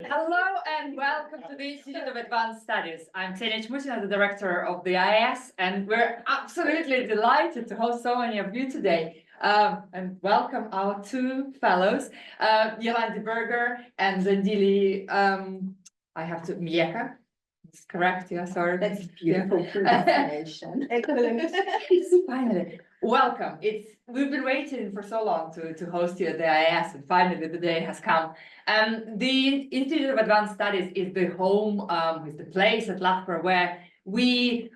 Hello and welcome to the Institute of Advanced Studies. I'm Tene Mutin, the director of the IIS, and we're absolutely delighted to host so many of you today. And welcome our two fellows, Yolandi Burger and Zandile, Myeka. It's correct, yeah, sorry. That's beautiful pronunciation. Excellent. Finally, welcome. We've been waiting for so long to host you at the IIS, and finally the day has come. The Institute of Advanced Studies is the home, is the place at Loughborough where we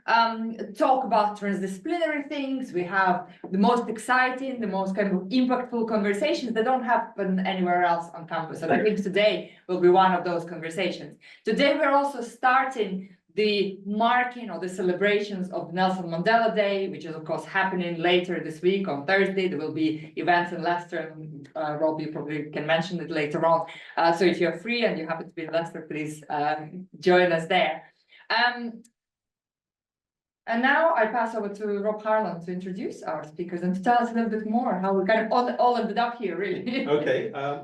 talk about transdisciplinary things. We have the most exciting, the most kind of impactful conversations that don't happen anywhere else on campus. And I think today will be one of those conversations. Today we're also starting the marking or the celebrations of Nelson Mandela Day, which is of course happening later this week on Thursday. There will be events in Leicester, and Rob, you probably can mention it later on. So if you're free and you happen to be in Leicester, please join us there. And now I pass over to Rob Harlan to introduce our speakers and to tell us a little bit more how we kind of all ended up here, really. Okay, I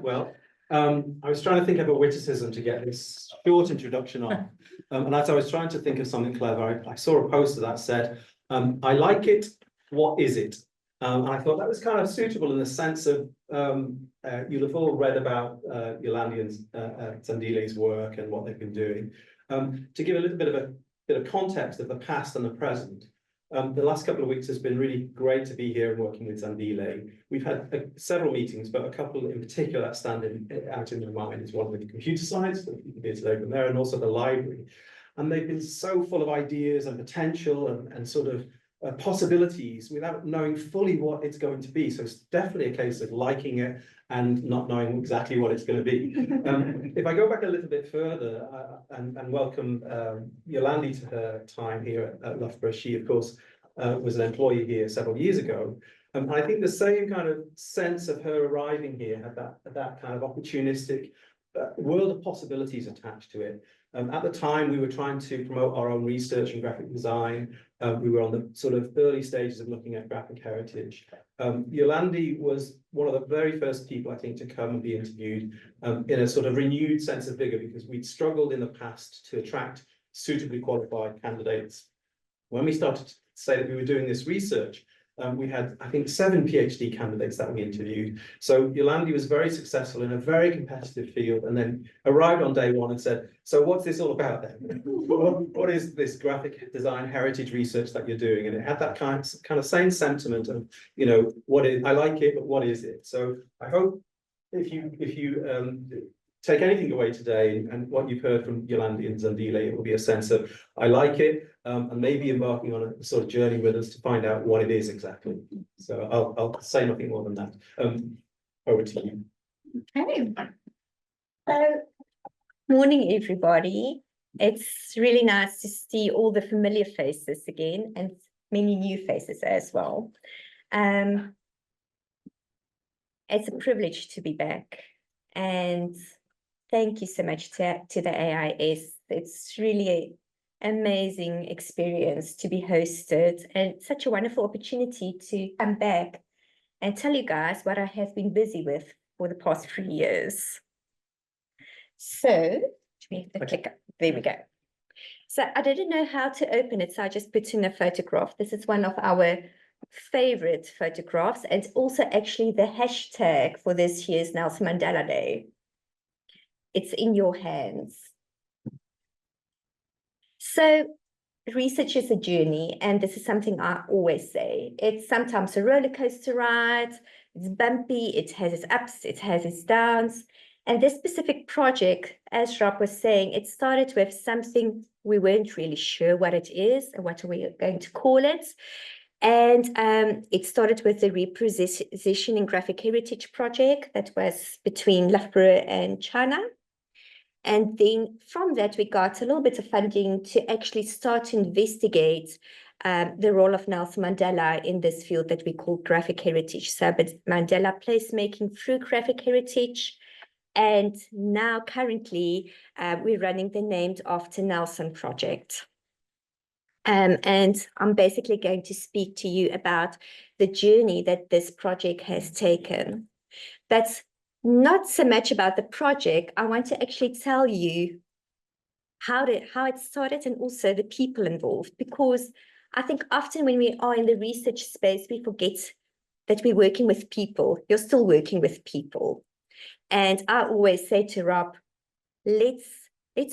was trying to think of a witticism to get this short introduction on. And as I was trying to think of something clever, I saw a poster that said, I like it, what is it? And I thought that was kind of suitable in the sense of, you'll have all read about Yolandi and Zandile's work and what they've been doing. To give a little bit of context of the past and the present. The last couple of weeks has been really great to be here and working with Zandile. We've had several meetings, but a couple in particular that stand out in my mind is one with computer science, that you can be today from there, and also the library. And they've been so full of ideas and potential and sort of possibilities without knowing fully what it's going to be. So it's definitely a case of liking it and not knowing exactly what it's going to be. If I go back a little bit further and welcome Yolandi to her time here at Loughborough, she of course was an employee here several years ago. And I think the same kind of sense of her arriving here had that kind of opportunistic world of possibilities attached to it. At the time, we were trying to promote our own research in graphic design. We were on the sort of early stages of looking at graphic heritage. Yolandi was one of the very first people, I think, to come and be interviewed in a sort of renewed sense of vigor, because we'd struggled in the past to attract suitably qualified candidates. When we started to say that we were doing this research, we had, I think, 7 PhD candidates that we interviewed. So Yolandi was very successful in a very competitive field, and then arrived on day one and said, so what's this all about then? What is this graphic design heritage research that you're doing? And it had that kind of same sentiment of, you know, I like it, but what is it? So I hope if you take anything away today and what you've heard from Yolandi and Zandile, it will be a sense of, I like it, and maybe embarking on a sort of journey with us to find out what it is exactly. So I'll say nothing more than that. Over to you. Okay. Morning, everybody. It's really nice to see all the familiar faces again and many new faces as well. It's a privilege to be back, and thank you so much to the AIS. It's really an amazing experience to be hosted, and such a wonderful opportunity to come back and tell you guys what I have been busy with for the past 3 years. So, there we go. So I didn't know how to open it, so I just put in a photograph. This is one of our favorite photographs, and also actually the hashtag for this year's Nelson Mandela Day. It's in your hands. So research is a journey, and this is something I always say. It's sometimes a roller coaster ride, it's bumpy, it has its ups, it has its downs. And this specific project, as Rob was saying, it started with something we weren't really sure what it is and what we are going to call it. And it started with the repositioning graphic heritage project that was between Loughborough and China. And then from that, we got a little bit of funding to actually start to investigate the role of Nelson Mandela in this field that we call graphic heritage. So Mandela placemaking through graphic heritage. And now currently, we're running the Named After Nelson project. And I'm basically going to speak to you about the journey that this project has taken. But not so much about the project. I want to actually tell you how it started and also the people involved, because I think often when we are in the research space, we forget that we're working with people. You're still working with people. And I always say to Rob, let's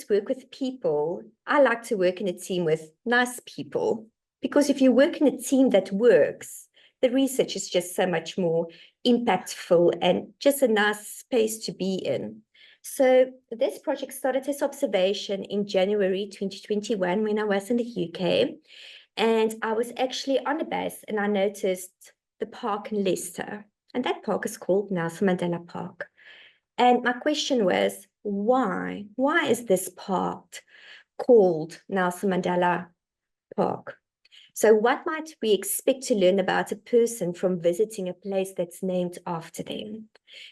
work with people. I like to work in a team with nice people, because if you work in a team that works, the research is just so much more impactful and just a nice space to be in. So this project started as observation in January 2021 when I was in the UK. And I was actually on a bus and I noticed the park in Leicester. And that park is called Nelson Mandela Park. And my question was, why? Why is this park called Nelson Mandela Park? So what might we expect to learn about a person from visiting a place that's named after them?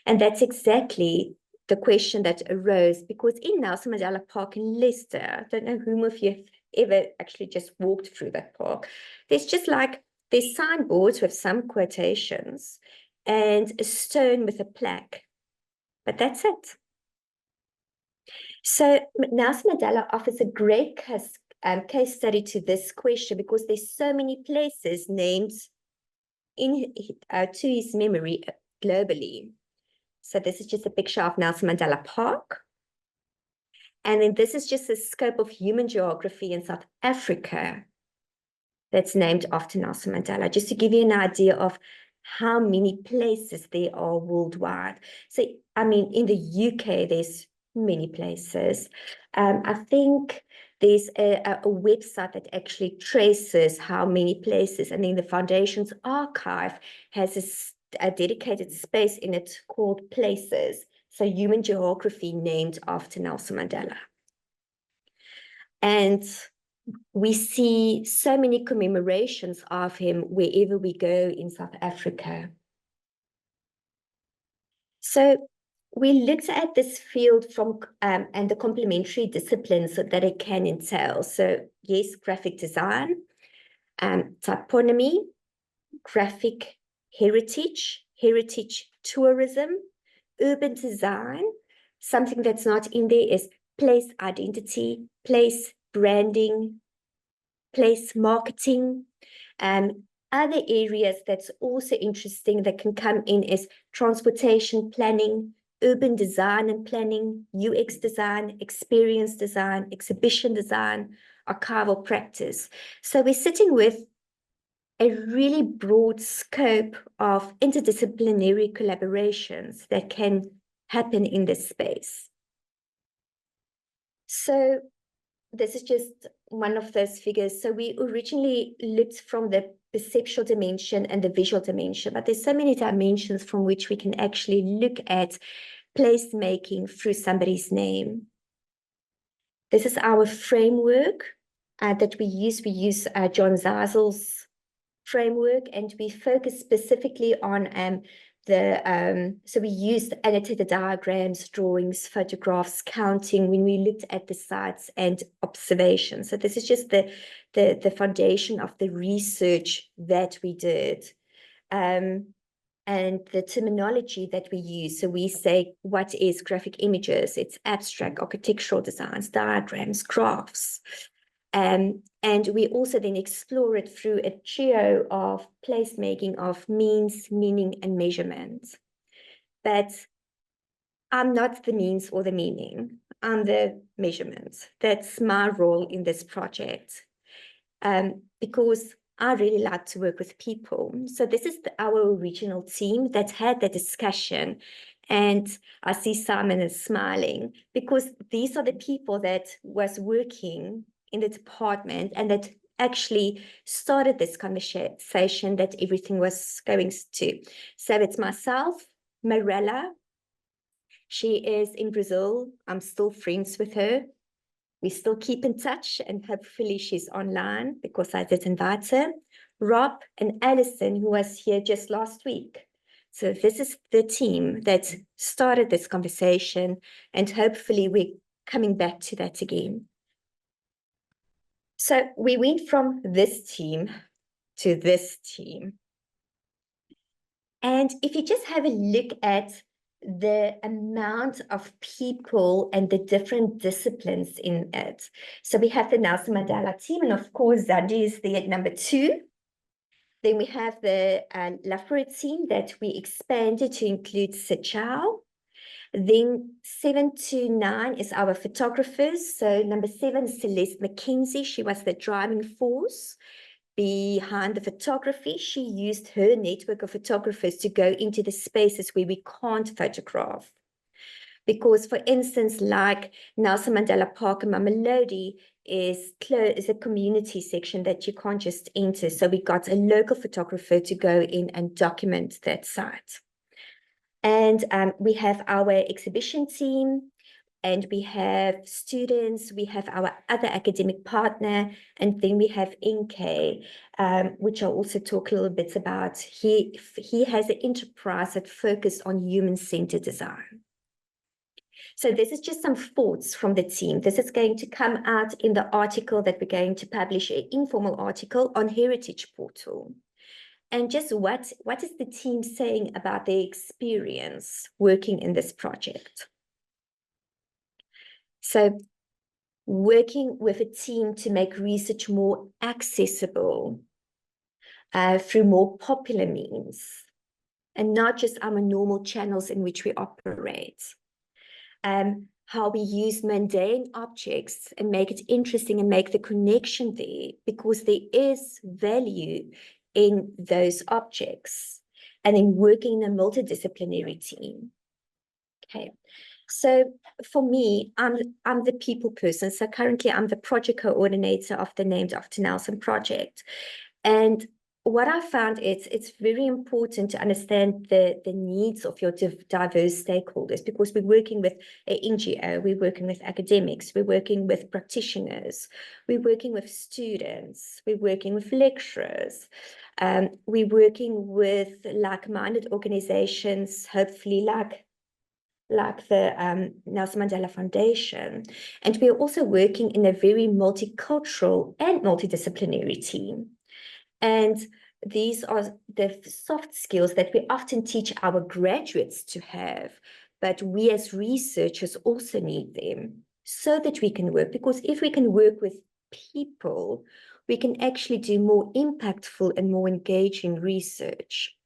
And that's exactly the question that arose, because in Nelson Mandela Park in Leicester, I don't know whom of you have ever actually just walked through that park. There's signboards with some quotations and a stone with a plaque, but that's it. So Nelson Mandela offers a great case study to this question, because there's so many places named to his memory globally. So this is just a picture of Nelson Mandela Park. And then this is just a scope of human geography in South Africa that's named after Nelson Mandela, just to give you an idea of how many places there are worldwide. So, I mean, in the UK, there's many places. I think there's a website that actually traces how many places, and then the Foundation's archive has a dedicated space in it called Places. So human geography named after Nelson Mandela. And we see so many commemorations of him wherever we go in South Africa. So we looked at this field from and the complementary disciplines that it can entail. So yes, graphic design, typonymy, graphic heritage, heritage tourism, urban design. Something that's not in there is place identity, place branding, place marketing. Other areas that's also interesting that can come in is transportation planning, urban design and planning, UX design, experience design, exhibition design, archival practice. So we're sitting with a really broad scope of interdisciplinary collaborations that can happen in this space. So this is just one of those figures. So we originally looked from the perceptual dimension and the visual dimension, but there's so many dimensions from which we can actually look at placemaking through somebody's name. This is our framework that we use. We use John Zazel's framework, and we focus specifically on so we used annotated diagrams, drawings, photographs, counting when we looked at the sites and observations. So this is just the foundation of the research that we did. And the terminology that we use. So we say, what is graphic images? It's abstract architectural designs, diagrams, graphs. And we also then explore it through a trio of placemaking of means, meaning, and measurement. But I'm not the means or the meaning. I'm the measurement. That's my role in this project. Because I really like to work with people. So this is our original team that had the discussion. And I see Simon is smiling, because these are the people that was working in the department and that actually started this conversation that everything was going to. So it's myself, Marella. She is in Brazil. I'm still friends with her. We still keep in touch, and hopefully she's online because I did invite her. Rob and Alison, who was here just last week. So this is the team that started this conversation, and hopefully we're coming back to that again. So we went from this team to this team. And if you just have a look at the amount of people and the different disciplines in it. So we have the Nelson Mandela team, and of course, Zandile is there at number 2. Then we have the Lafayette team that we expanded to include Sechao. Then 7 to 9 is our photographers. So number 7, Celeste McKenzie. She was the driving force behind the photography. She used her network of photographers to go into the spaces where we can't photograph. Because, for instance, like Nelson Mandela Park in Mamelodi is a community section that you can't just enter. So we got a local photographer to go in and document that site. And we have our exhibition team, and we have students, we have our other academic partner, and then we have NK, which I'll also talk a little bit about. He has an enterprise that focused on human-centered design. So this is just some thoughts from the team. This is going to come out in the article that we're going to publish, an informal article on Heritage Portal. And just what is the team saying about their experience working in this project? So working with a team to make research more accessible through more popular means, and not just our normal channels in which we operate. How we use mundane objects and make it interesting and make the connection there, because there is value in those objects, and in working in a multidisciplinary team. Okay, so for me, I'm the people person. So currently I'm the project coordinator of the Named After Nelson project. And what I found is it's very important to understand the needs of your diverse stakeholders, because we're working with an NGO, we're working with academics, we're working with practitioners, we're working with students, we're working with lecturers, we're working with like-minded organizations, hopefully like the Nelson Mandela Foundation. And we're also working in a very multicultural and multidisciplinary team. And these are the soft skills that we often teach our graduates to have, but we as researchers also need them so that we can work, because if we can work with people, we can actually do more impactful and more engaging research.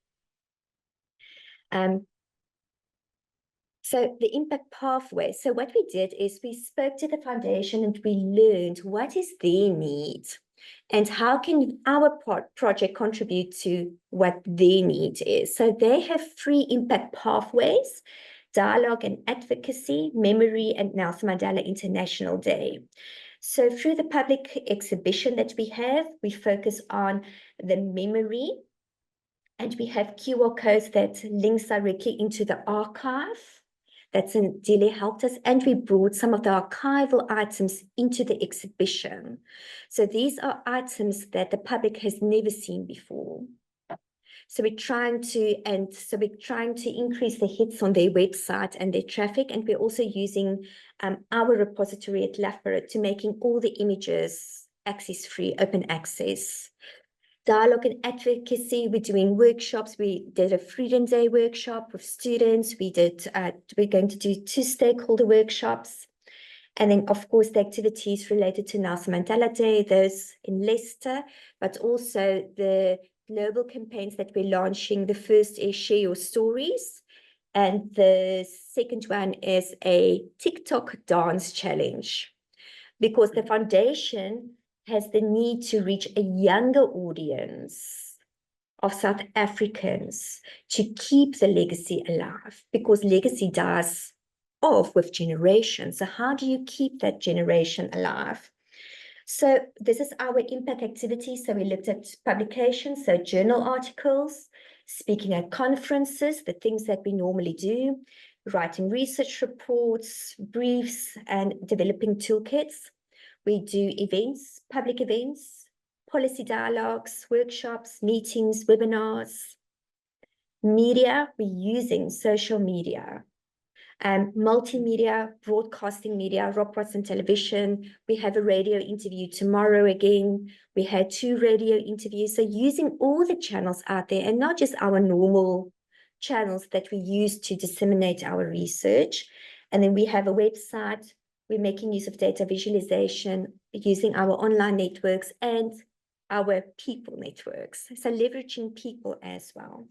So the impact pathway. So what we did is we spoke to the foundation and we learned what is their need and how can our project contribute to what their need is. So they have 3 impact pathways: dialogue and advocacy, memory, and Nelson Mandela International Day. So through the public exhibition that we have, we focus on the memory, and we have QR codes that links directly into the archive. That's Zandile helped us, and we brought some of the archival items into the exhibition. So these are items that the public has never seen before. So we're trying to increase the hits on their website and their traffic, and we're also using our repository at Lafayette to making all the images access-free, open access. Dialogue and advocacy, we're doing workshops. We did a Freedom Day workshop with students. We're going to do 2 stakeholder workshops. And then, of course, the activities related to Nelson Mandela Day, those in Leicester, but also the global campaigns that we're launching. The first is Share Your Stories. And the second one is a TikTok dance challenge, because the foundation has the need to reach a younger audience of South Africans to keep the legacy alive, because legacy dies off with generations. So how do you keep that generation alive? So this is our impact activity. So we looked at publications, so journal articles, speaking at conferences, the things that we normally do, writing research reports, briefs, and developing toolkits. We do events, public events, policy dialogues, workshops, meetings, webinars. Media, we're using social media, multimedia, broadcasting media, reports and television. We have a radio interview tomorrow again. We had 2 radio interviews. So using all the channels out there, and not just our normal channels that we use to disseminate our research. And then we have a website. We're making use of data visualization using our online networks and our people networks. So leveraging people as well.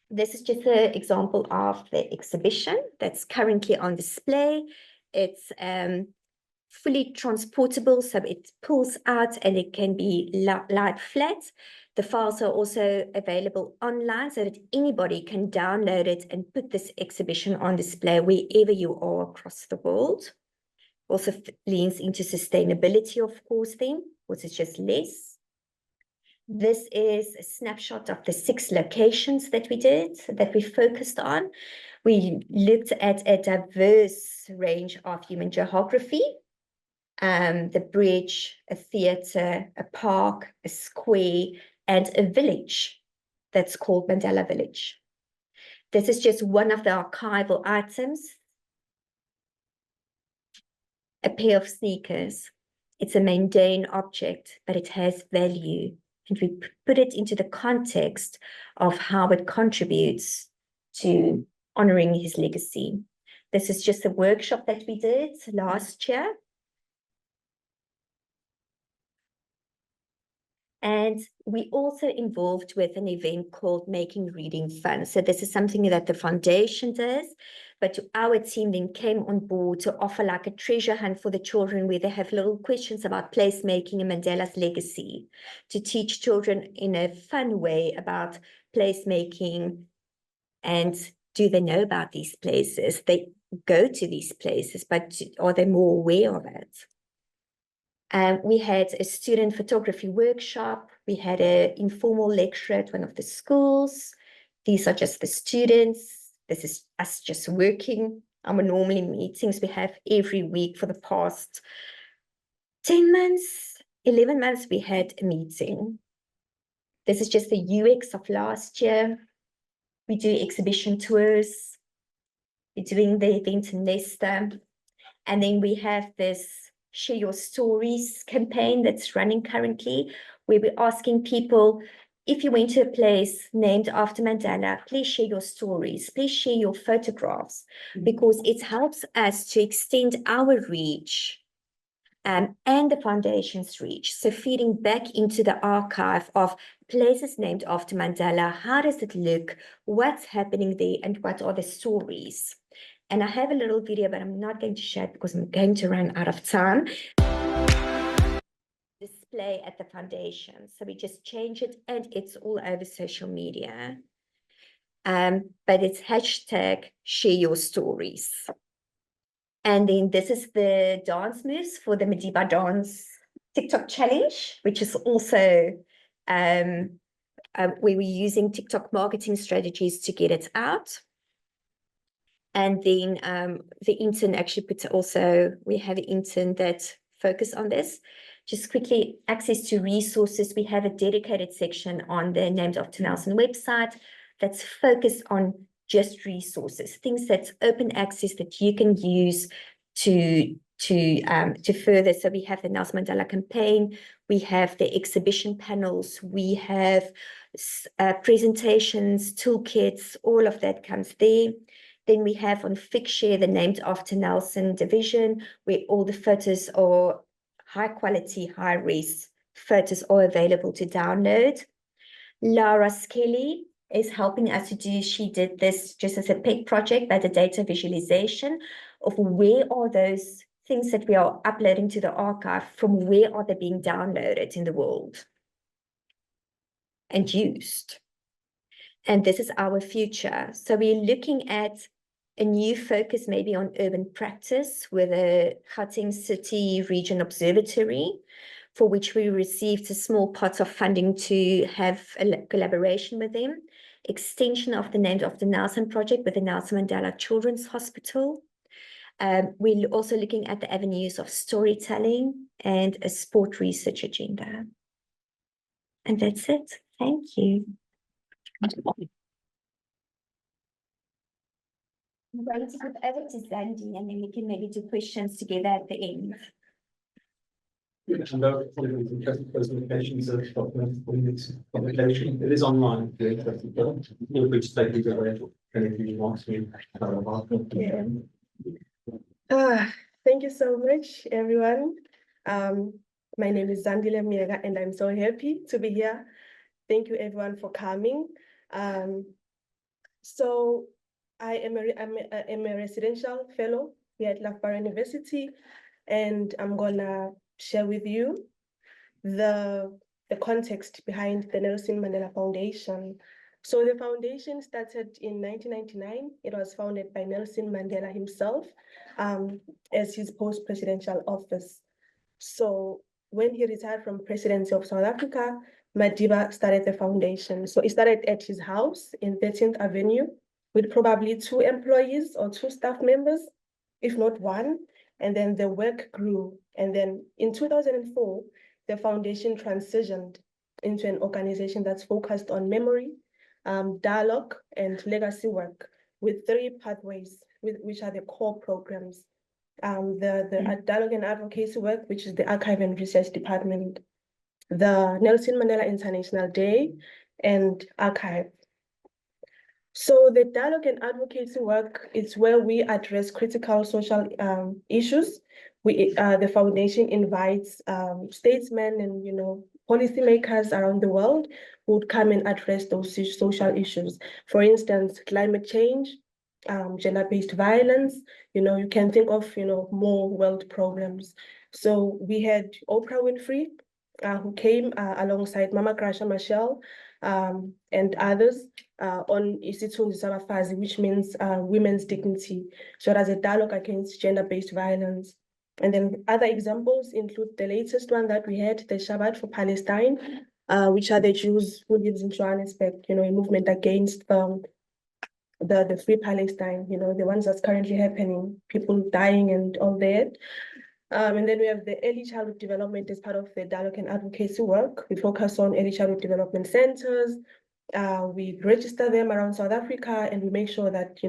This is just an example of the exhibition that's currently on display. It's fully transportable, so it pulls out and it can be light flat. The files are also available online so that anybody can download it and put this exhibition on display wherever you are across the world. Also leans into sustainability, of course, then, which is just less. This is a snapshot of the 6 locations that we focused on. We looked at a diverse range of human geography. The bridge, a theatre, a park, a square, and a village that's called Mandela Village. This is just one of the archival items. A pair of sneakers. It's a mundane object, but it has value. And we put it into the context of how it contributes to honouring his legacy. This is just a workshop that we did last year. And we also involved with an event called Making Reading Fun. So this is something that the foundation does, but our team then came on board to offer like a treasure hunt for the children where they have little questions about placemaking and Mandela's legacy, to teach children in a fun way about placemaking. And do they know about these places? They go to these places, but are they more aware of it? We had a student photography workshop. We had an informal lecture at one of the schools. These are just the students. This is us just working. Our normally meetings we have every week for the past 10 months, 11 months, we had a meeting. This is just the UX of last year. We do exhibition tours. We're doing the event in Leicester. And then we have this Share Your Stories campaign that's running currently, where we're asking people, if you went to a place named after Mandela, please share your stories, please share your photographs, because it helps us to extend our reach and the foundation's reach. So feeding back into the archive of places named after Mandela, how does it look, what's happening there, and what are the stories? And I have a little video, but I'm not going to share it because I'm going to run out of time. Display at the foundation. So we just change it and it's all over social media. But it's hashtag share your stories. And then this is the dance moves for the Madiba Dance TikTok challenge, which is also where we're using TikTok marketing strategies to get it out. And then the intern actually puts also, we have an intern that focus on this. Just quickly, access to resources. We have a dedicated section on the Named After Nelson website that's focused on just resources, things that's open access that you can use to further. So we have the Nelson Mandela campaign, we have the exhibition panels, we have presentations, toolkits, all of that comes there. Then we have on Figshare the Named After Nelson division, where all the photos are high quality, high res photos are available to download. Lara Skelly is helping us to do, she did this just as a pet project, but the data visualization of where are those things that we are uploading to the archive, from where are they being downloaded in the world and used. And this is our future. So we're looking at a new focus maybe on urban practice with a Gauteng City Region Observatory, for which we received a small pot of funding to have a collaboration with them. Extension of the Named After Nelson project with the Nelson Mandela Children's Hospital. We're also looking at the avenues of storytelling and a sport research agenda. And that's it. Thank you. I'm going to give over to Zandile, and then we can maybe do questions together at the end. And those locations of publication, it is online. If you're interested, feel free to take these away. Anything you want to. Yeah. Thank you so much, everyone. My name is Zandile Myeka, and I'm so happy to be here. Thank you, everyone, for coming. So I am a residential fellow here at Loughborough University, and I'm gonna share with you the context behind the Nelson Mandela Foundation. So the foundation started in 1999. It was founded by Nelson Mandela himself as his post-presidential office. So when he retired from presidency of South Africa, Madiba started the foundation. So it started at his house in 13th Avenue with probably 2 employees or 2 staff members, if not 1. And then the work grew. And then in 2004, the foundation transitioned into an organization that's focused on memory, dialogue, and legacy work with 3 pathways, which are the core programs. The dialogue and advocacy work, which is the archive and research department, the Nelson Mandela International Day, and archive. So the dialogue and advocacy work is where we address critical social issues. The foundation invites statesmen and policymakers around the world who would come and address those social issues. For instance, climate change, gender-based violence. You can think of more world problems. So we had Oprah Winfrey, who came alongside Mama Gracia Machel and others on Isithunzi Sabafazi, which means women's dignity. So as a dialogue against gender-based violence. And then other examples include the latest one that we had, the Shabbat for Palestine, which are the Jews who live in Johannesburg, a movement against the Free Palestine, the ones that's currently happening, people dying and all that. And then we have the early childhood development as part of the dialogue and advocacy work. We focus on early childhood development centers. We register them around South Africa, and we make sure that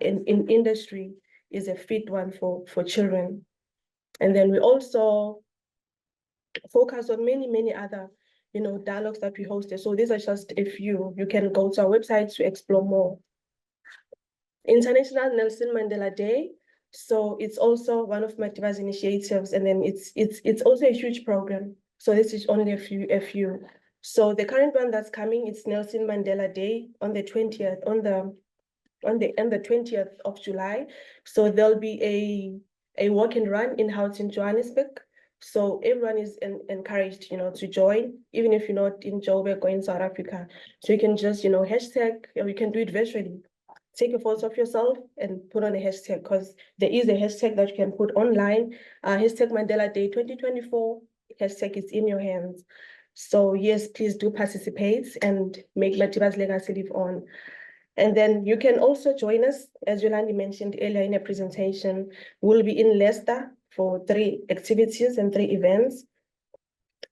in industry is a fit one for children. And then we also focus on many other dialogues that we hosted. So these are just a few. You can go to our website to explore more. International Nelson Mandela Day. So it's also one of Madiba's initiatives, and then it's also a huge program. So this is only a few. So the current one that's coming, it's Nelson Mandela Day on the 20th, on the 20th of July. So there'll be a walk and run in Houghton, Johannesburg. So everyone is encouraged, to join, even if you're not in Joburg or in South Africa. So you can just, hashtag, or you can do it virtually. Take a photo of yourself and put on a hashtag, because there is a hashtag that you can put online. Hashtag Mandela Day 2024, hashtag is in your hands. So yes, please do participate and make Madiba's legacy live on. And then you can also join us, as Yolandi mentioned earlier in a presentation. We'll be in Leicester for 3 activities and 3 events.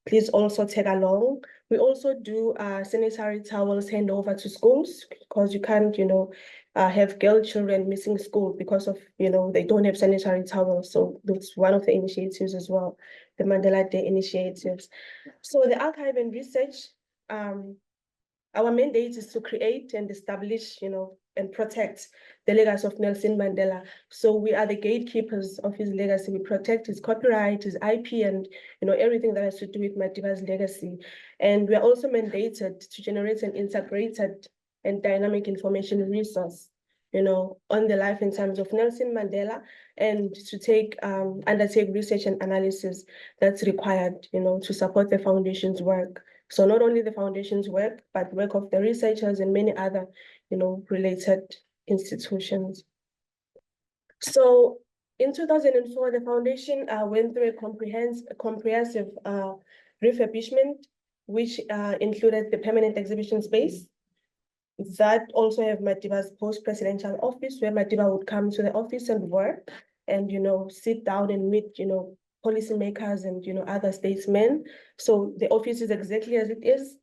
Please also tag along. We also do sanitary towels handover to schools, because you can't, have girl children missing school because of, they don't have sanitary towels. So that's one of the initiatives as well, the Mandela Day initiatives. So the archive and research, our mandate is to create and establish, and protect the legacy of Nelson Mandela. So we are the gatekeepers of his legacy. We protect his copyright, his IP, and everything that has to do with Madiba's legacy. And we are also mandated to generate an integrated and dynamic information resource, on the life and times of Nelson Mandela, and to undertake research and analysis that's required, to support the foundation's work. So not only the foundation's work, but work of the researchers and many other, related institutions. So in 2004, the foundation went through a comprehensive refurbishment, which included the permanent exhibition space. That also have Madiba's post-presidential office, where Madiba would come to the office and work and, sit down and meet, policymakers and, other statesmen. So the office is exactly as it is,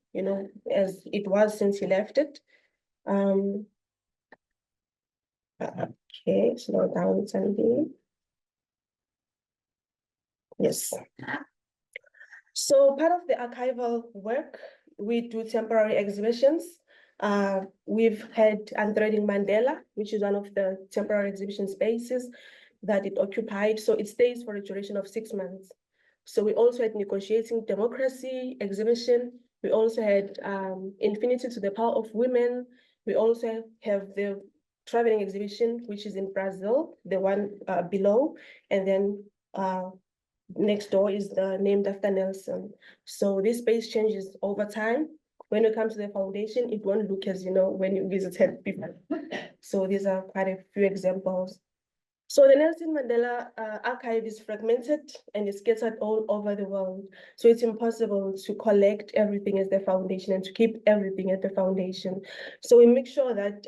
as it was since he left it. Okay, slow down, Sandy. Yes. So part of the archival work, we do temporary exhibitions. We've had Unthreading Mandela, which is one of the temporary exhibition spaces that it occupied. So it stays for a duration of 6 months. So we also had Negotiating Democracy exhibition. We also had Infinity to the Power of Women. We also have the traveling exhibition, which is in Brazil, the one below. And then next door is named after Nelson. So this space changes over time. When you come to the foundation, it won't look as, when you visited before. So these are quite a few examples. So the Nelson Mandela archive is fragmented and is scattered all over the world. So it's impossible to collect everything as the foundation and to keep everything at the foundation. So we make sure that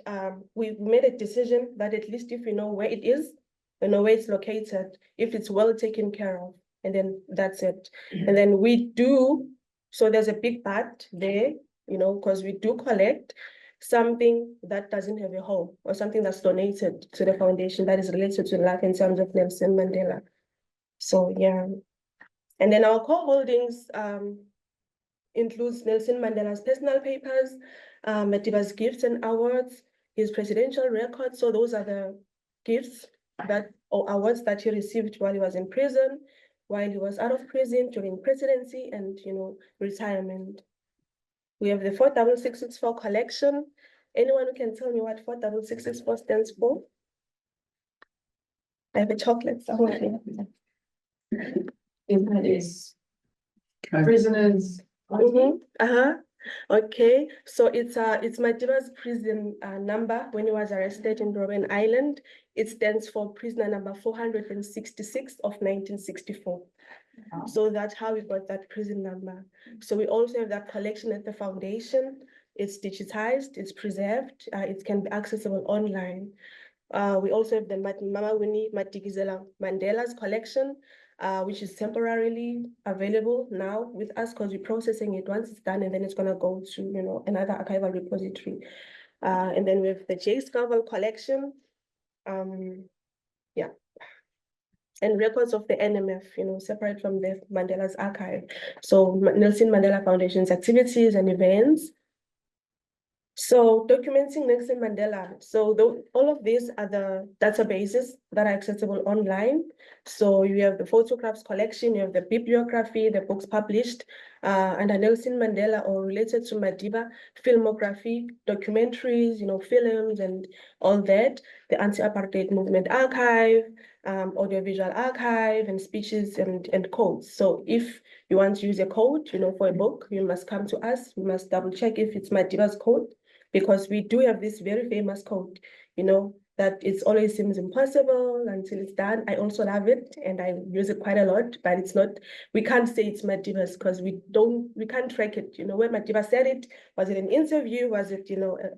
we've made a decision that at least if we know where it is, we know where it's located, if it's well taken care of, and then that's it. And then we do, so there's a big part there, because we do collect something that doesn't have a home or something that's donated to the foundation that is related to life in terms of Nelson Mandela. So yeah. And then our core holdings includes Nelson Mandela's personal papers, Madiba's gifts and awards, his presidential record. So those are the gifts or awards that he received while he was in prison, while he was out of prison, during presidency and retirement. We have the 46664 collection. Anyone who can tell me what 46664 stands for? I have a chocolate somewhere. It is prisoners. Okay, so it's Madiba's prison number when he was arrested in Robben Island. It stands for prisoner number 466 of 1964. Wow. So that's how we got that prison number. So we also have that collection at the foundation. It's digitized, it's preserved, it can be accessible online. We also have the Mama Winnie Madikizela Mandela's collection, which is temporarily available now with us because we're processing it once it's done, and then it's going to go to another archival repository. And then we have the J. Scoville collection. Yeah. And records of the NMF, separate from the Mandela's archive. So Nelson Mandela Foundation's activities and events. So documenting Nelson Mandela. So all of these are the databases that are accessible online. So you have the photographs collection, you have the bibliography, the books published under Nelson Mandela or related to Madiba, filmography, documentaries, films and all that, the anti-apartheid movement archive, audiovisual archive and speeches and codes. So if you want to use a code, for a book, you must come to us. You must double check if it's Madiba's code, because we do have this very famous code, that it always seems impossible until it's done. I also love it and I use it quite a lot, but it's not, we can't say it's Madiba's because we can't track it, where Madiba said it. Was it an interview? Was it,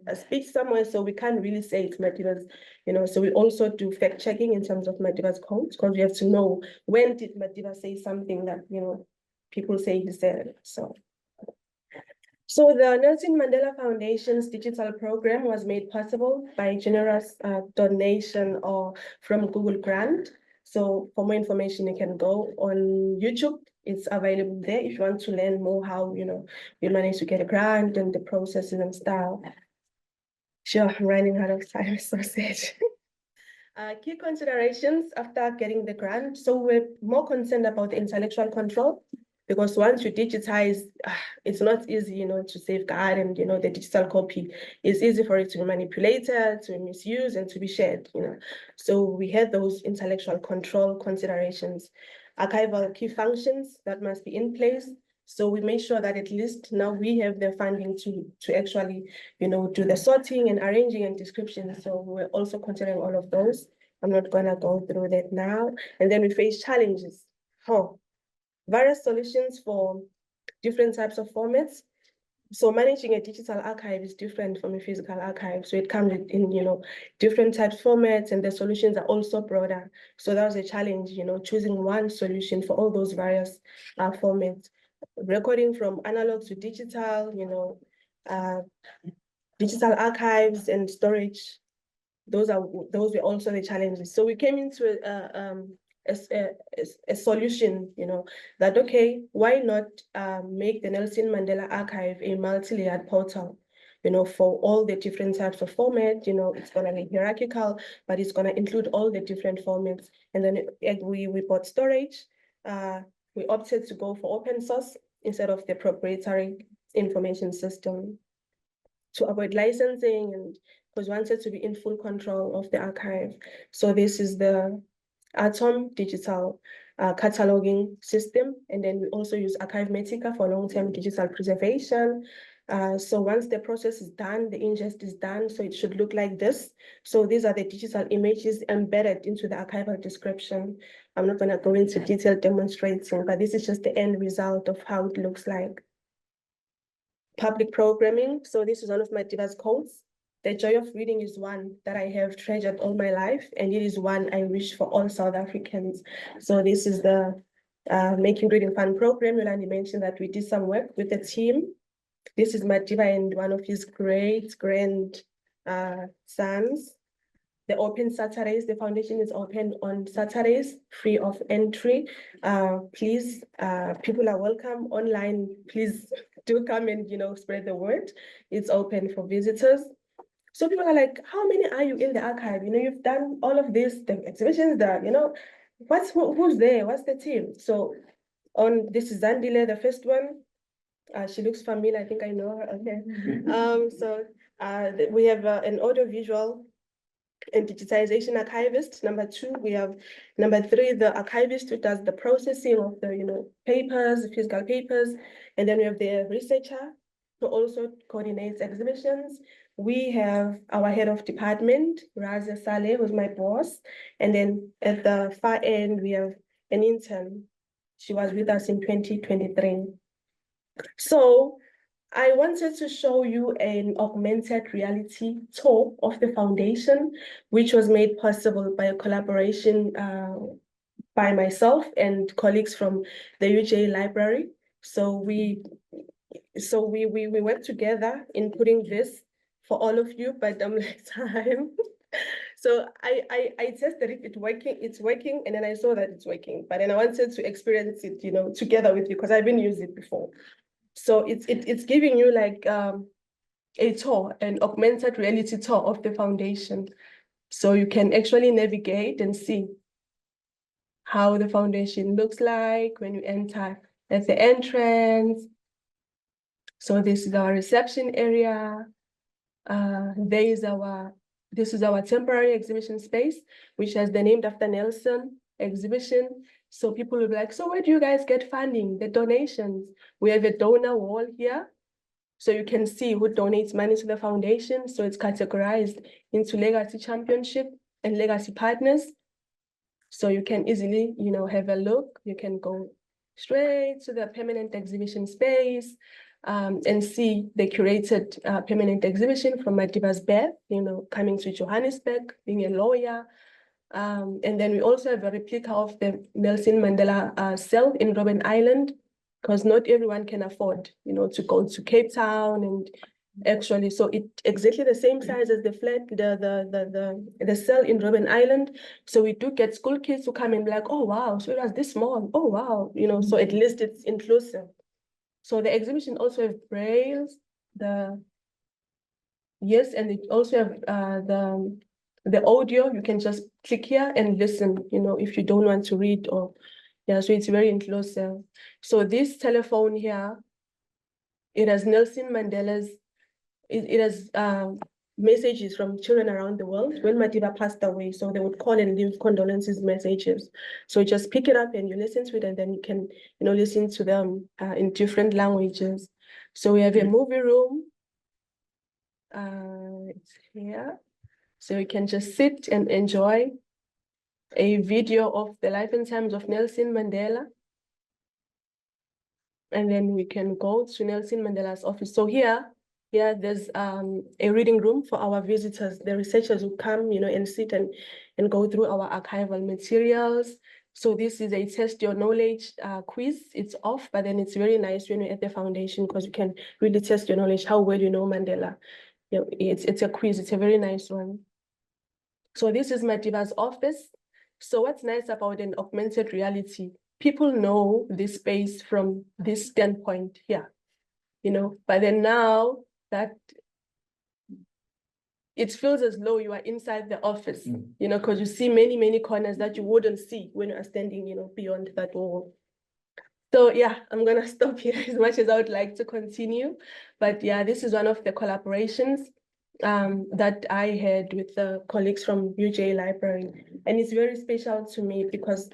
a speech somewhere? So we can't really say it's Madiba's, so we also do fact checking in terms of Madiba's code, because we have to know when did Madiba say something that, people say he said it, So the Nelson Mandela Foundation's digital program was made possible by generous donation or from Google Grant. So for more information, you can go on YouTube. It's available there if you want to learn more how, we managed to get a grant and the processes and stuff. Sure, I'm running out of time, so sad. Key considerations after getting the grant. So we're more concerned about the intellectual control, because once you digitize, it's not easy, to safeguard, and the digital copy is easy for it to be manipulated, to be misused, and to be shared. So we had those intellectual control considerations, archival key functions that must be in place. So we made sure that at least now we have the funding to actually, do the sorting and arranging and description. So we're also considering all of those. I'm not gonna go through that now. And then we face challenges. Various solutions for different types of formats. So managing a digital archive is different from a physical archive. So it comes in, different types of formats, and the solutions are also broader. So that was a challenge, choosing one solution for all those various formats. Recording from analog to digital, digital archives and storage. Those were also the challenges. So we came into a solution, that, okay, why not make the Nelson Mandela Archive a multi-layered portal, for all the different types of format, it's gonna be hierarchical, but it's gonna include all the different formats. And then we bought storage. We opted to go for open source instead of the proprietary information system to avoid licensing, and because we wanted to be in full control of the archive. So this is the Atom digital cataloging system. And then we also use Myeka for long-term digital preservation. So once the process is done, the ingest is done, so it should look like this. So these are the digital images embedded into the archival description. I'm not going to go into detailed demonstrating, but this is just the end result of how it looks like. Public programming. So this is one of my diverse codes. The joy of reading is one that I have treasured all my life, and it is one I wish for all South Africans. So this is the Making Reading Fun program. Yolandi mentioned that we did some work with the team. This is Madiba and one of his great grand sons. The open Saturdays, the foundation is open on Saturdays, free of entry. Please, people are welcome online. Please do come and, spread the word. It's open for visitors. So people are like, how many are you in the archive? You've done all of this, the exhibitions, who's there? What's the team? So this is Zandile, the first one. She looks familiar. I think I know her. Okay. So we have an audiovisual and digitization archivist. Number 2, we have number 3, the archivist who does the processing of the papers, physical papers, and then we have the researcher who also coordinates exhibitions. We have our head of department, Razia Saleh, who's my boss, and then at the far end we have an intern. She was with us in 2023. So I wanted to show you an augmented reality tour of the foundation, which was made possible by a collaboration by myself and colleagues from the UJ Library. So we worked together in putting this for all of you, but I'm like time. So I tested it, it's working, and then I saw that it's working. But then I wanted to experience it, together with you, because I've been using it before. So it's giving you like a tour, an augmented reality tour of the foundation. So you can actually navigate and see how the foundation looks like when you enter at the entrance. So this is our reception area. This is our temporary exhibition space, which has the named after Nelson exhibition. So people will be like, so where do you guys get funding, the donations? We have a donor wall here. So you can see who donates money to the foundation. So it's categorized into legacy championship and legacy partners. So you can easily, have a look. You can go straight to the permanent exhibition space and see the curated permanent exhibition from Madiba's birth, coming to Johannesburg, being a lawyer. And then we also have a replica of the Nelson Mandela cell in Robben Island, because not everyone can afford, to go to Cape Town and actually, so it's exactly the same size as the flat, the cell in Robben Island. So we do get school kids who come and be like, oh wow, so it was this small. Oh wow, so at least it's inclusive. So the exhibition also have brailles, and it also have the audio. You can just click here and listen, if you don't want to read so it's very inclusive. So this telephone here, it has Nelson Mandela's, it has messages from children around the world when Madiba passed away. So they would call and leave condolences messages. So you just pick it up and you listen to it, and then you can, listen to them in different languages. So we have a movie room. It's here. So you can just sit and enjoy a video of the life and times of Nelson Mandela. And then we can go to Nelson Mandela's office. So here there's a reading room for our visitors. The researchers who come, and sit and go through our archival materials. So this is a test your knowledge quiz. It's off, but then it's very nice when you're at the foundation, because you can really test your knowledge, how well you know Mandela. It's a quiz, it's a very nice one. So this is Madiba's office. So what's nice about an augmented reality, people know this space from this standpoint here, you know, but then now that it feels as though you are inside the office, you know, because you see many, many corners that you wouldn't see when you are standing, you know, beyond that wall. So yeah, I'm gonna stop here as much as I would like to continue. But yeah, this is one of the collaborations that I had with the colleagues from UJ Library. And it's very special to me because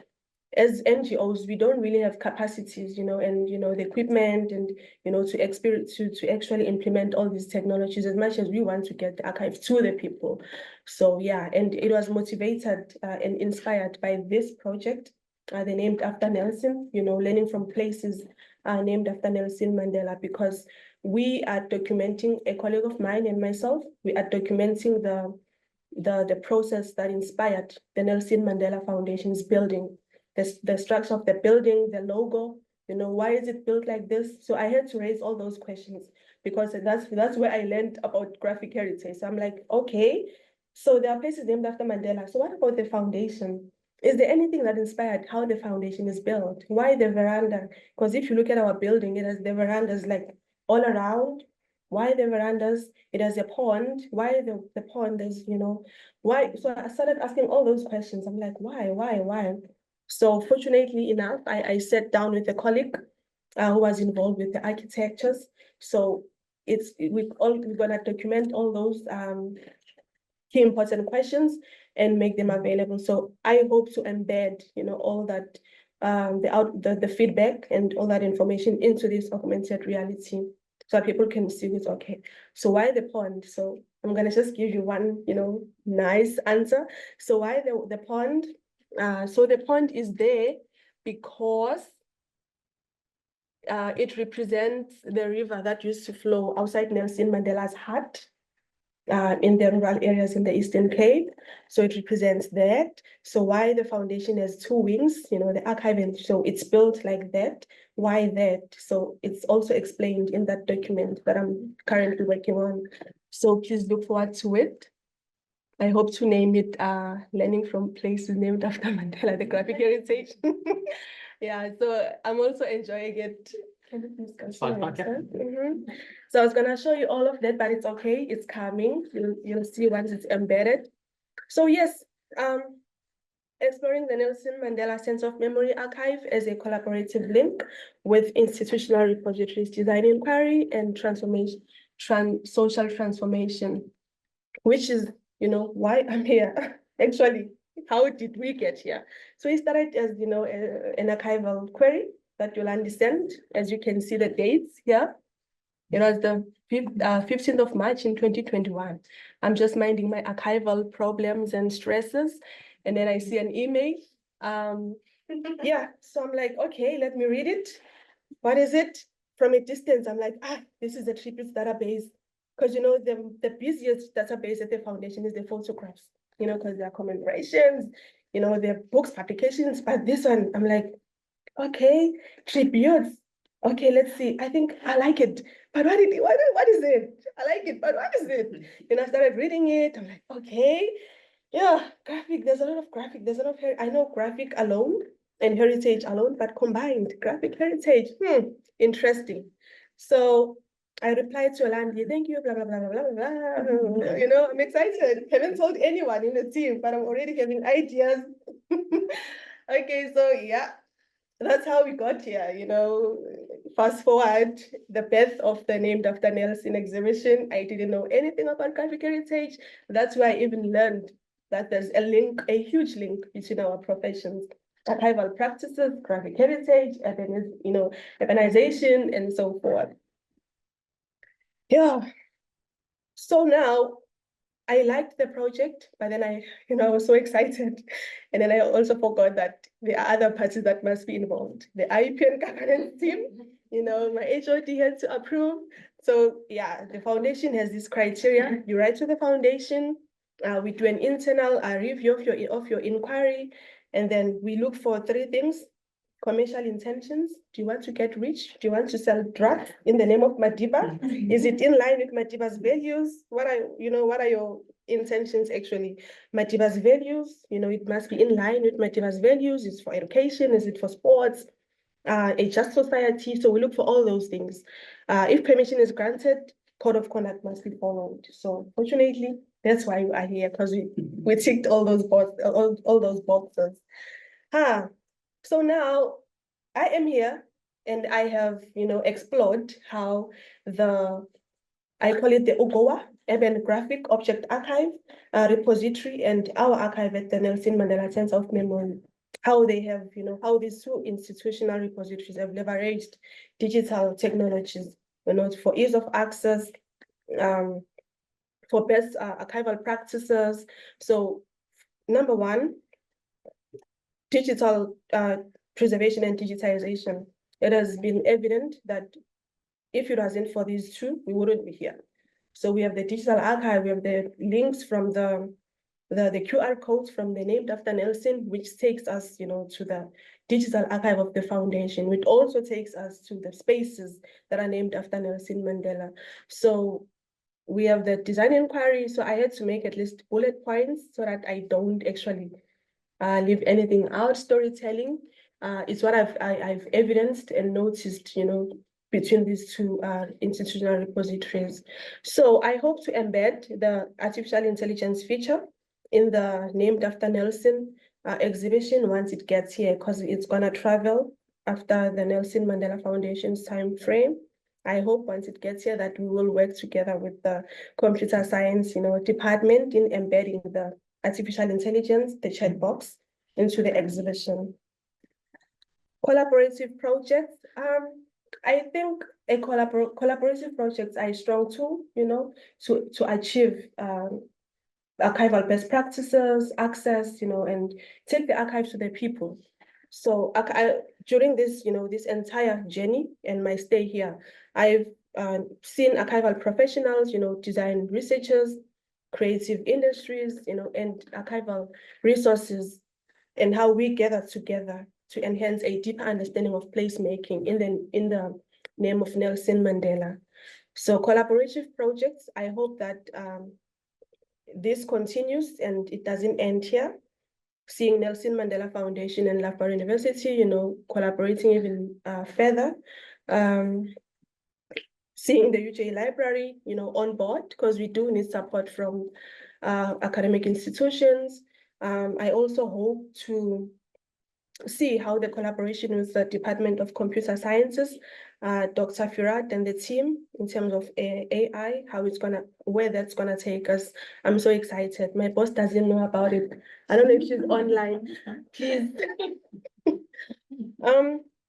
as NGOs, we don't really have capacities, you know, and, you know, the equipment and, you know, to actually implement all these technologies as much as we want to get the archive to the people. So yeah, and it was motivated and inspired by this project. They named after Nelson, you know, learning from places named after Nelson Mandela, because we are documenting, a colleague of mine and myself, we are documenting the process that inspired the Nelson Mandela Foundation's building, the structure of the building, the logo, you know, why is it built like this? So I had to raise all those questions because that's where I learned about graphic heritage. So I'm like, okay, so there are places named after Mandela. So what about the foundation? Is there anything that inspired how the foundation is built? Why the veranda? Because if you look at our building, it has the verandas like all around. Why the verandas? It has a pond. Why the pond is, you know, why? So I started asking all those questions. I'm like, why? So fortunately enough, I sat down with a colleague who was involved with the architectures. So we're gonna document all those key important questions and make them available. So I hope to embed, you know, all that the feedback and all that information into this augmented reality so that people can see it. Okay, so why the pond? So I'm gonna just give you one, you know, nice answer. So why the pond? So the pond is there because it represents the river that used to flow outside Nelson Mandela's hut in the rural areas in the Eastern Cape. So it represents that. So why the foundation has two wings, you know, the archive, and so it's built like that. Why that? So it's also explained in that document that I'm currently working on. So please look forward to it. I hope to name it Learning from Places Named After Mandela, the graphic heritage. Yeah, so I'm also enjoying it. Can you please continue? So I was gonna show you all of that, but it's okay, it's coming. You'll see once it's embedded. So yes, exploring the Nelson Mandela Sense of Memory Archive as a collaborative link with institutional repositories, design inquiry, and social transformation, which is, you know, why I'm here. Actually, how did we get here? So it started as, you know, an archival query that Yolandi sent. As you can see the dates here. It was the 15th of March in 2021. I'm just minding my archival problems and stresses. And then I see an email. Yeah, so I'm like, okay, let me read it. What is it? From a distance, I'm like, this is a tributes database. Because, you know, the busiest database at the foundation is the photographs, you know, because there are commemorations, you know, there are books, publications, but this one, I'm like, okay, tributes. Okay, let's see. I think I like it. But what is it? I like it, but what is it? And I started reading it. I'm like, okay, yeah, graphic. There's a lot of graphic. There's a lot of I know graphic alone and heritage alone, but combined, graphic heritage. Interesting. So I replied to Yolandi, thank you, blah, blah, blah, blah, blah, blah. You know, I'm excited. Haven't told anyone in the team, but I'm already having ideas. Okay, so yeah, that's how we got here, you know. Fast forward, the birth of the Named After Nelson exhibition. I didn't know anything about graphic heritage. That's why I even learned that there's a link, a huge link between our professions. Archival practices, graphic heritage, and then, you know, urbanization and so forth. Yeah. So now I liked the project, but then I was so excited. And then I also forgot that there are other parties that must be involved. The IPN governance team, you know, my HOD had to approve. So yeah, the foundation has this criteria. You write to the foundation, we do an internal review of your inquiry, and then we look for three things. Commercial intentions. Do you want to get rich? Do you want to sell drugs in the name of Madiba? Is it in line with Madiba's values? What are your intentions actually. Madiba's values, it must be in line with Madiba's values. Is it for education? Is it for sports? A just society. So we look for all those things. If permission is granted, code of conduct must be followed. So fortunately, that's why you are here, because we ticked all those boxes. So now I am here and I have, explored how I call it the UGOA, Urban Graphic Object Archive, repository, and our archive at the Nelson Mandela Center of Memory, how they have, how these two institutional repositories have leveraged digital technologies, for ease of access, for best archival practices. So number one, digital preservation and digitization. It has been evident that if it wasn't for these two, we wouldn't be here. So we have the digital archive, we have the links from the QR codes from the Named After Nelson, which takes us, to the digital archive of the foundation, which also takes us to the spaces that are named after Nelson Mandela. So we have the design inquiry. So I had to make at least bullet points so that I don't actually leave anything out. Storytelling, it's what I've evidenced and noticed, between these two institutional repositories. So I hope to embed the artificial intelligence feature in the Named After Nelson exhibition once it gets here, because it's gonna travel after the Nelson Mandela Foundation's time frame. I hope once it gets here that we will work together with the computer science, department in embedding the artificial intelligence, the chat box, into the exhibition. Collaborative projects. I think a collaborative projects are a strong tool, to achieve archival best practices, access, and take the archive to the people. So during this, this entire journey and my stay here, I've seen archival professionals, design researchers, creative industries, and archival resources, and how we gather together to enhance a deeper understanding of placemaking in the name of Nelson Mandela. So collaborative projects, I hope that this continues and it doesn't end here. Seeing Nelson Mandela Foundation and Loughborough University, collaborating even further. Seeing the UJ Library, on board, because we do need support from academic institutions. I also hope to see how the collaboration with the Department of Computer Sciences, Dr. Firat and the team, in terms of AI, where that's gonna take us. I'm so excited. My boss doesn't know about it. I don't know if she's online. Please.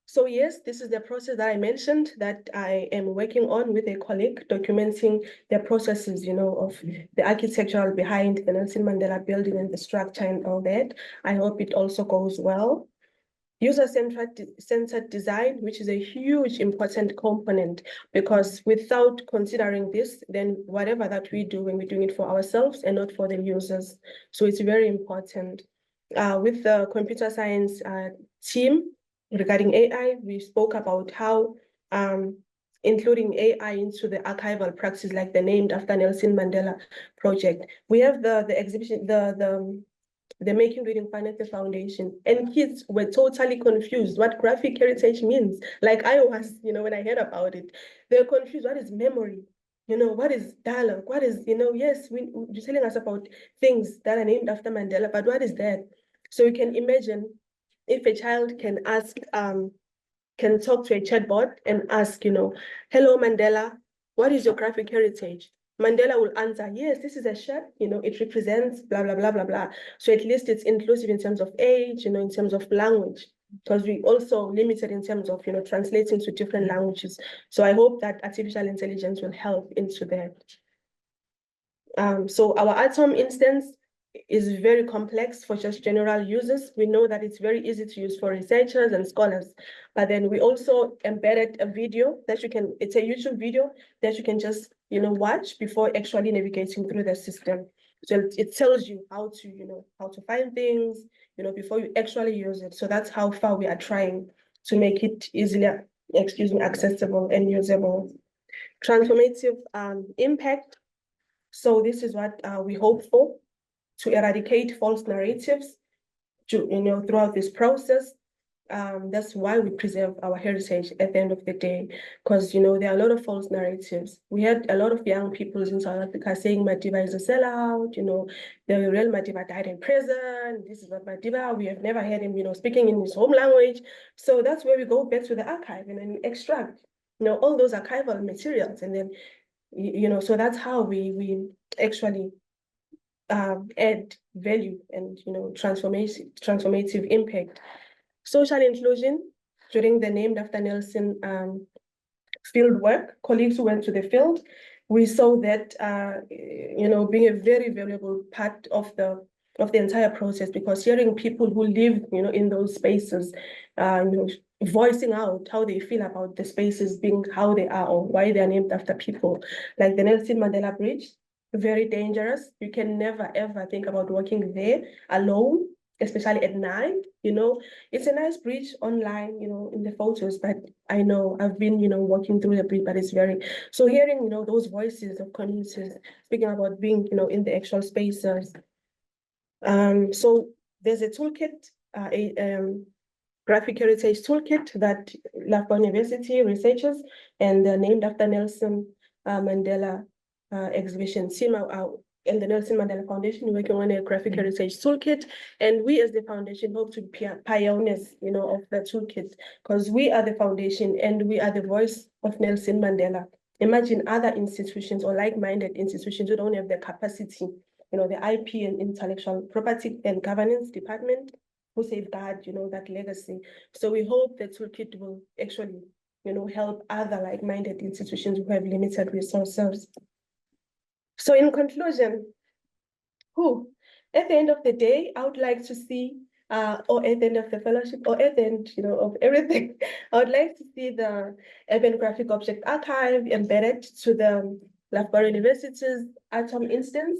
So yes, this is the process that I mentioned that I am working on with a colleague, documenting the processes, of the architectural behind the Nelson Mandela building and the structure and all that. I hope it also goes well. User-centered design, which is a huge important component, because without considering this, then whatever that we do, when we're doing it for ourselves and not for the users. So it's very important. With the computer science team regarding AI, we spoke about how including AI into the archival practice, like the Named After Nelson Mandela project. We have the exhibition, the Making Reading Fun at the Foundation, and kids were totally confused what graphic heritage means. Like I was, when I heard about it, they're confused. What is memory? What is dialogue? What is, yes, you're telling us about things that are named after Mandela, but what is that? So you can imagine if a child can ask, can talk to a chatbot and ask, hello Mandela, what is your graphic heritage? Mandela will answer, yes, this is a shirt, it represents blah, blah, blah, blah, blah. So at least it's inclusive in terms of age, in terms of language, because we also limited in terms of, translating to different languages. So I hope that artificial intelligence will help into that. So our Atom instance is very complex for just general users. We know that it's very easy to use for researchers and scholars, but then we also embedded a video that it's a YouTube video that you can just, watch before actually navigating through the system. So it tells you how to find things, before you actually use it. So that's how far we are trying to make it easily, accessible and usable. Transformative impact. So this is what we hope for, to eradicate false narratives throughout this process. That's why we preserve our heritage at the end of the day, because there are a lot of false narratives. We had a lot of young people in South Africa saying Madiba is a sellout, the real Madiba died in prison. This is not Madiba. We have never heard him, speaking in his home language. So that's where we go back to the archive and then extract, all those archival materials, and then, so that's how we actually add value and transformative impact. Social inclusion during the Named After Nelson field work, colleagues who went to the field, we saw that being a very valuable part of the entire process, because hearing people who live in those spaces, voicing out how they feel about the spaces being how they are or why they are named after people, like the Nelson Mandela Bridge, very dangerous. You can never ever think about walking there alone, especially at night. It's a nice bridge online, in the photos, but I know I've been, walking through the bridge, but it's very, so hearing, those voices of communities speaking about being, in the actual spaces. So there's a toolkit, graphic heritage toolkit that Loughborough University researchers and the Named After Nelson Mandela exhibition team and the Nelson Mandela Foundation working on a graphic heritage toolkit, and we as the foundation hope to be pioneers, of the toolkit, because we are the foundation and we are the voice of Nelson Mandela. Imagine other institutions or like-minded institutions who don't have the capacity, the IP and intellectual property and governance department who safeguard, that legacy. So we hope the toolkit will actually, help other like-minded institutions who have limited resources. So in conclusion, at the end of the day, I would like to see, or at the end of the fellowship, or at the end, of everything, I would like to see the Urban Graphic Object Archive embedded to the Loughborough University's Atom instance,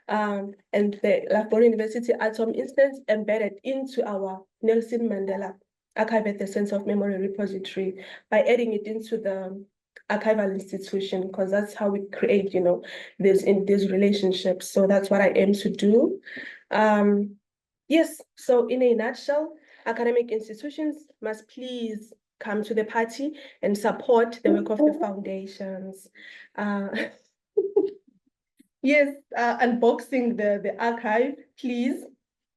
and the Loughborough University Atom instance embedded into our Nelson Mandela Archive at the Center of Memory Repository by adding it into the archival institution, because that's how we create, these relationships. So that's what I aim to do. Yes, so in a nutshell, academic institutions must please come to the party and support the work of the foundations. Yes, unboxing the archive, please.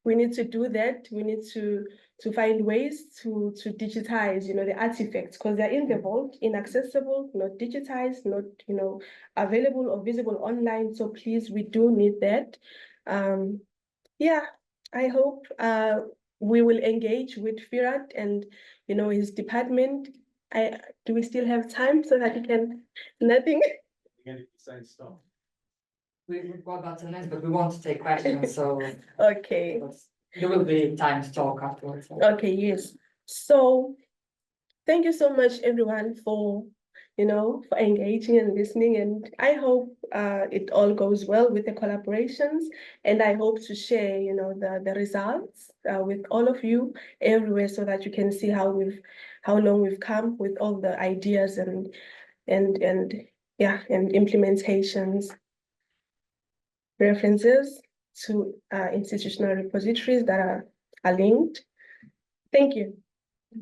We need to do that. We need to find ways to digitize, the artifacts, because they're in the vault, inaccessible, not digitized, not, available or visible online. So please, we do need that. Yeah, I hope we will engage with Firat and, his department. Do we still have time so that he can, nothing? We've got about 10 minutes, but we want to take questions, so Okay. there will be time to talk afterwards. Okay, yes. So thank you so much, everyone, for for engaging and listening. And I hope it all goes well with the collaborations. And I hope to share, the results with all of you everywhere, so that you can see how long we've come with all the ideas and implementations. References to institutional repositories that are linked. Thank you.